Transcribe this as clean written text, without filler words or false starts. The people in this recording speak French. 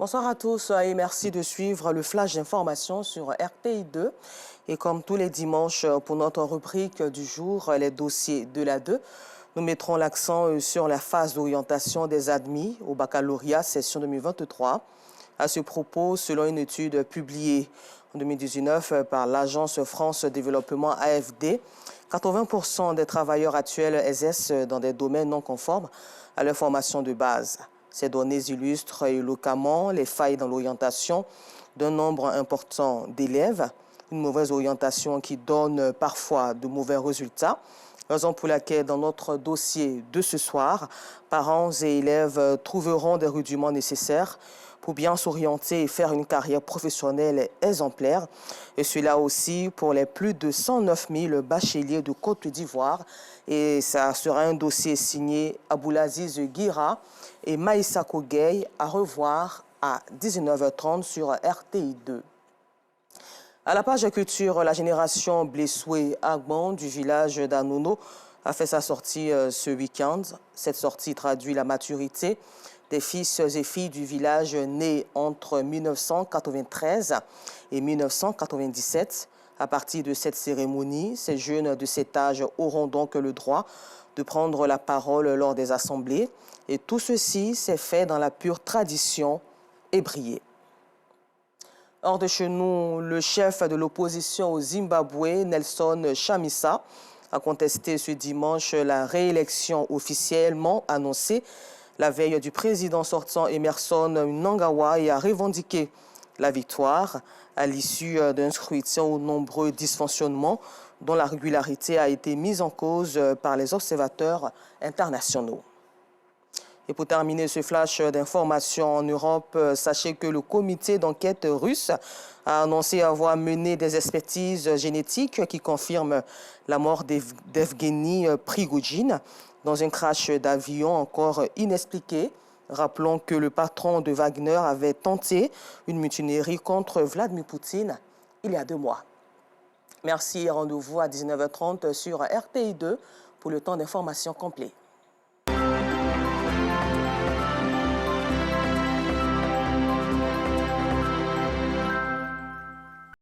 Bonsoir à tous et merci de suivre le flash d'information sur RTI2. Et comme tous les dimanches, pour notre rubrique du jour, les dossiers de la 2, nous mettrons l'accent sur la phase d'orientation des admis au baccalauréat session 2023. À ce propos, selon une étude publiée en 2019 par l'Agence France Développement AFD, 80% des travailleurs actuels exercent dans des domaines non conformes à leur formation de base. Ces données illustrent éloquemment les failles dans l'orientation d'un nombre important d'élèves, une mauvaise orientation qui donne parfois de mauvais résultats, raison pour laquelle dans notre dossier de ce soir, parents et élèves trouveront des rudiments nécessaires pour bien s'orienter et faire une carrière professionnelle exemplaire. Et cela aussi pour les plus de 109 000 bacheliers de Côte d'Ivoire. Et ça sera un dossier signé Aboulaziz Guira et Maïssa Kogay à revoir à 19h30 sur RTI2. À la page culture, la génération Blessoué Agban du village d'Anono a fait sa sortie ce week-end. Cette sortie traduit la maturité des fils et filles du village nés entre 1993 et 1997. À partir de cette cérémonie, ces jeunes de cet âge auront donc le droit de prendre la parole lors des assemblées. Et tout ceci s'est fait dans la pure tradition ébriée. Hors de chez nous, le chef de l'opposition au Zimbabwe, Nelson Chamisa, a contesté ce dimanche la réélection officiellement annoncée la veille du président sortant Emerson Mnangagwa et a revendiqué la victoire à l'issue d'un scrutin aux nombreux dysfonctionnements dont la régularité a été mise en cause par les observateurs internationaux. Et pour terminer ce flash d'information en Europe, sachez que le comité d'enquête russe a annoncé avoir mené des expertises génétiques qui confirment la mort d'Evgeny Prigojine dans un crash d'avion encore inexpliqué. Rappelons que le patron de Wagner avait tenté une mutinerie contre Vladimir Poutine il y a 2 mois. Merci et rendez-vous à 19h30 sur RTI2 pour le temps d'information complet.